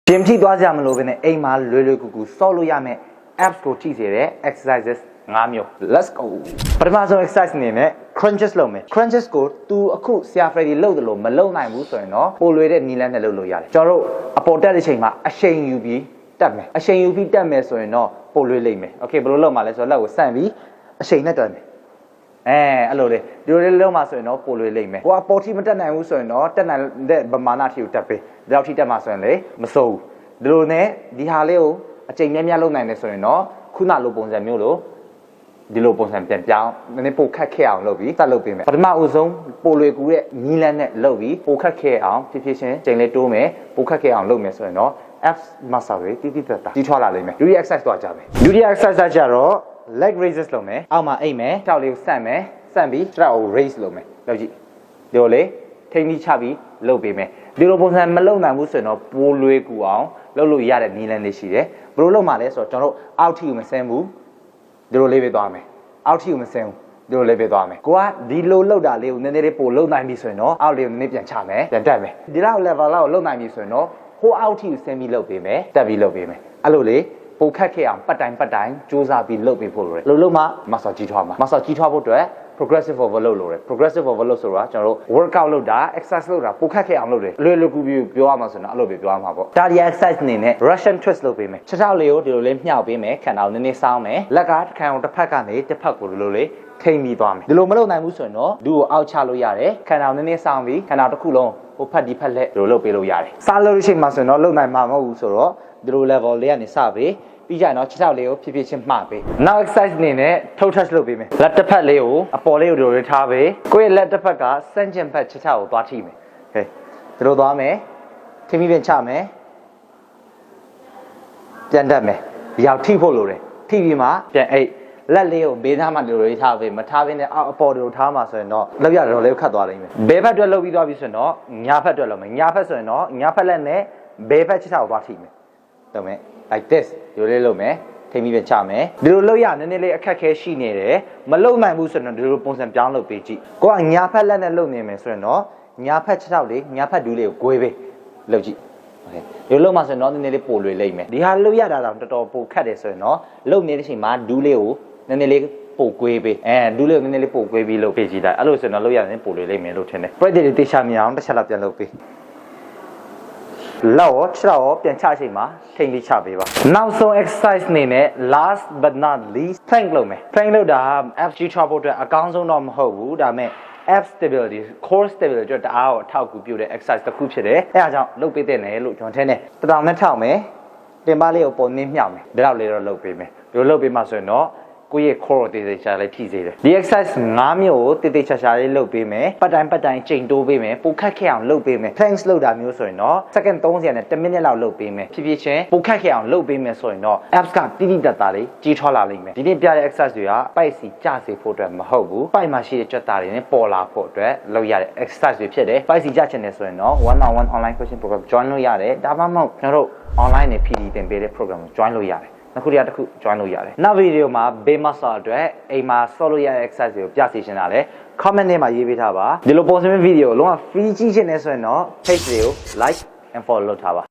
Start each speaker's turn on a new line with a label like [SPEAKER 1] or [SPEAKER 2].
[SPEAKER 1] ပြင်ထိသွားကြမလို့ပဲနဲ့အိမ်မှာလွယ်လွယ်ကူကူစောလို့ရမယ် apps ကိုထိစေတဲ့ exercises 5မျိုး let's go ပထမဆုံး exercise အနေနဲ့ crunches လုပ်မယ် crunches ကို तू အခုဆရာ Freddy လုပ်တယ်လို့မလုပ်နိုင်ဘူးဆိုရင်တော့ပိုလွယ်တဲ့နည်းလမ်းနဲ့လုပ်လို့ရတယ်ကျွန်တော်တို့အပေါ်တက်တဲ့ချိန်မှာအရှိန်ယူပြီးတက်မယ်အရှိန်ယူပြီးတက်မယ်ဆိုရင်တော့ပိုလွယ်လိမ့်မယ် okay ဘယ်လိုလုပ်မှာလဲဆိုတော့လက်ကိုဆန့်ပြီးအရှိန်နဲ့တက်မယ်အဲ့လိုလေဒီလိုလေးလုံးမှာဆိုရင်တော့ပိုလွယ်လိမ့်မယ်ကိုကပေါ်ထိမတက်နိုင်ဘူးဆိုရင်တော့တက်နိုင်တဲ့ပမာဏထိကိုတက်ပေးဒီလောက်ထိတက်မှာဆိုရင်လေမစိုးဘူးဒီလိုနဲ့ဒီဟာလေးကိုအချိန်များများလုပ်နိုင်တယ်ဆိုရင်တော့ခုနလိုပုံစံမျိုးလို့ဒီလိုပုံစံပြန်ပြောင်းနည်းနည်းပိုခက်ခဲအောင်လုပ်ပြီးတက်လုပ်ပေးမယ်ပထမဦးဆုံးပိုလွယ်ကူတဲ့နီးလန်းနဲ့လုပ်ပြီးပိုခက်ခဲအောင်ဖြည်းဖြည်းချင်းချိန်လေးတိုးမယ်ပိုခက်ခဲအောင်လုပ်မယ်ဆိုရင်တော့ abs muscle တွေတိတိကျကျကြီးထွားလာလိမ့်မယ်ဒုတိယ exercise တော့ကြမယ်ဒုတိယ exercise ကျတော့ leg raises လုပ်မယ်အောက်မှာအိတ်မယ်တောက်လေးကိုဆန့်မယ်ဆန့်ပြီးတောက်ကို raise လုပ်မယ်လုပ်ကြည့်ဒီလိုလေထိန်းပြီးချပြီးလုပ်ပေးမယ်ဒီလိုပုံစံမလုပ်နိုင်ဘူးဆိုရင်တော့ပိုလွယ်ကူအောင်လုပ်လို့ရတဲ့နည်းလမ်းလေးရှိတယ်ဘယ်လိုလုပ်မှာလဲဆိုတော့ကျွန်တော်တို့အောက်ထိကိုမဆင်းဘူးဒီလိုလေးပဲသွားမယ်အောက်ထိကိုမဆင်းဘူးဒီလိုလေးပဲသွားမယ်ကိုကဒီလိုလုပ်တာလေးကိုနည်းနည်းလေးပိုလုပ်နိုင်ပြီဆိုရင်တော့အောက်လေးကိုနည်းနည်းပြန်ချမယ်ပြန်တက်မယ်ဒီလောက် level လောက်ကိုလုပ်နိုင်ပြီဆိုရင်တော့ဟိုအောက်ထိကိုဆင်းပြီးလုပ်ပေးမယ်တက်ပြီးလုပ်ပေးမယ်အဲ့လိုလေပိုခက်ခဲအောင်ပတ်တိုင်းစူးစမ်းပြီးလုပ်ပေးဖို့လိုတယ်လို့မှ muscle ကြီးထွားမှာ muscle ကြီးထွားဖို့အတွက် progressive overload လိုတယ် progressive overload ဆိုတာကျွန်တော်တို့ workout လုပ်တာ exercise လုပ်တာပိုခက်ခဲအောင်လုပ်တယ်လွယ်လွယ်ကူကူပြောရမှာဆိုတော့အဲ့လိုပဲပြောရမှာပေါ့ဒါဒီ exercise အနေနဲ့ Russian twist လုပ်ပေးမယ်ခြေထောက်လေးကိုဒီလိုလေးမြှောက်ပေးမယ်ခန္ဓာကိုနည်းနည်းစောင်းမယ်လက်ကတစ်ခါအောင်တစ်ဖက်ကနေတစ်ဖက်ကိုဒီလိုလေးထိန်းပြီးသွားမယ်ဒီလိုမလုပ်နိုင်ဘူးဆိုရင်တော့ဒူကိုအောက်ချလို့ရတယ်ခန္ဓာကိုနည်းနည်းစောင်းပြီးခန္ဓာတစ်ခုလုံးဟိုဖက်ဒီဖက်လက်ဒီလိုလုပ်ပေးလို့ရတယ်စားလို့ရှိမှဆိုရင်တော့လုပ်နိုင်မှာမဟုတ်ဘူးဆိုတော့ဒီလို level လေးကနေစပြီးပြီးကြရင်တော့ခြေထောက်လေးကိုဖြည်းဖြည်းချင်းမှားပေးနောက် exercise အနေနဲ့ toe touch လုပ်ပေးမယ်လက်တစ်ဖက်လေးကိုအပေါ်လေးကိုဒီလိုထားပေးကိုယ့်ရဲ့လက်တစ်ဖက်ကစန့်ကျင်ဖက်ခြေထောက်ကိုသွားထိမယ်ဟဲ့ဒီလိုသွားမယ်ထိမိပြန်ချမယ်ပြန်တက်မယ်ဒီအောင်ထိဖို့လိုတယ်ထိပြီးမှပြန်အိတ်လက်လေးကိုဘေးသားမှဒီလိုလေးထားပေးမထားဘဲနဲ့အောက်အပေါ်ဒီလိုထားမှဆိုရင်တော့လောက်ရတော့လေးခတ်သွားလိမ့်မယ်ဘဲဖက်အတွက်လုပ်ပြီးသွားပြီဆိုရင်တော့ညာဖက်အတွက်လုပ်မယ်ညာဖက်ဆိုရင်တော့ညာဖက်လက်နဲ့ဘဲဖက်ခြေထောက်ကိုသွားထိမယ်လုပ်မယ် like this ဒီလိုလေးလုပ်မယ်ထိမိပြန်ချမယ်ဒီလိုလုပ်ရနည်းနည်းလေးအခက်ခဲရှိနေတယ်မလုပ်နိုင်ဘူးဆိုတော့ဒီလိုပုံစံပြောင်းလုပ်ပေးကြည့်ကိုကညာဖက်လက်နဲ့လုပ်နေမယ်ဆိုရင်တော့ညာဖက်ခြေထောက်လေးညာဖက်ဒူးလေးကို꿰ပေးလုပ်ကြည့်โอเคဒီလိုလုပ်မှဆိုရင်တော့နည်းနည်းလေးပိုလွယ်လိမ့်မယ်ဒီဟာလုပ်ရတာတော့တော်တော်ပိုခက်တယ်ဆိုရင်တော့လုပ်နေတဲ့အချိန်မှာဒူးလေးကိုနည်းနည်းလေးပို꿰ပေးဒူးလေးကိုနည်းနည်းလေးပို꿰ပြီးလုပ်ပေးကြည့်လိုက်အဲ့လိုဆိုရင်တော့လုပ်ရတယ်ပိုလွယ်လိမ့်မယ်လို့ထင်တယ် practice တွေတေချာမြင်အောင်တစ်ချက်လောက်ပြန်လုပ်ပေးလောက်ရောခြေထောက်ရောပြန်ချချိန်မှာထိန်းပြီးချပေးပါနောက်ဆုံး exercise အနေနဲ့ last but not least plank လုပ်မယ် plank လုပ်တာ abs ကြီးထွားဖို့အတွက်အကောင်းဆုံးတော့မဟုတ်ဘူးဒါပေမဲ့ abs stability core stability အတွက်တအားကိုအထောက်အကူပြုတဲ့ exercise တစ်ခုဖြစ်တယ်အဲအားကြောင့်လုပ်ပေးတဲ့နယ်လို့ကျွန်တော်ထင်တယ်တတောင်နဲ့ထောက်မယ်တင်ပါလေးကိုပုံနှင်းမြှောက်မယ်ဒီလောက်လေးတော့လုပ်ပေးမယ်ဒီလိုလုပ်ပေးမှဆိုရင်တော့ကိုယ့်ရဲ့ core ကိုတေးသေးချာလေးဖြည့်စေတယ်ဒီ exercise 5မျိုးကိုတေးသေးချာလေးလုပ်ပေးမယ်ပတ်တိုင်းချိန်တိုးပေးမယ်ပိုခက်ခဲအောင်လုပ်ပေးမယ် planks လုပ်တာမျိုးဆိုရင်တော့ second 30နဲ့1 minute လောက်လုပ်ပေးမယ်ဖြည်းဖြည်းချင်းပိုခက်ခဲအောင်လုပ်ပေးမယ်ဆိုရင်တော့ abs ကတိတိတတ်တာလေးကြီးထွားလာလိမ့်မယ်ဒီနေ့ပြတဲ့ exercise တွေကပိုက်စီကျစေဖို့အတွက်မဟုတ်ဘူးပိုက်မှာရှိတဲ့ကြွက်သားတွေနဲ့ပေါ်လာဖို့အတွက်လုပ်ရတဲ့ exercise တွေဖြစ်တယ်ပိုက်စီကျချင်တယ်ဆိုရင်တော့ one-on-one online coaching program join လုပ်ရတယ်ဒါမှမဟုတ်ကျွန်တော်တို့ online နဲ့ PD တင်ပေးတဲ့ program ကို join လုပ်ရတယ်အခုတည်းကတစ်ခု join လုပ်ရတယ်နောက်ဗီဒီယိုမှာ base muscle အတွက်အိမ်မှာဆော့လို့ရတဲ့ exercise တွေကိုပြစီရှင်တာလဲ comment ထဲမှာရေးပေးထားပါဒီလိုပုံစံမျိုးဗီဒီယိုလုံးဝ free ကြည့်ချင်နေဆိုရင်တော့ page တွေကို like and follow လုပ်ထားပါ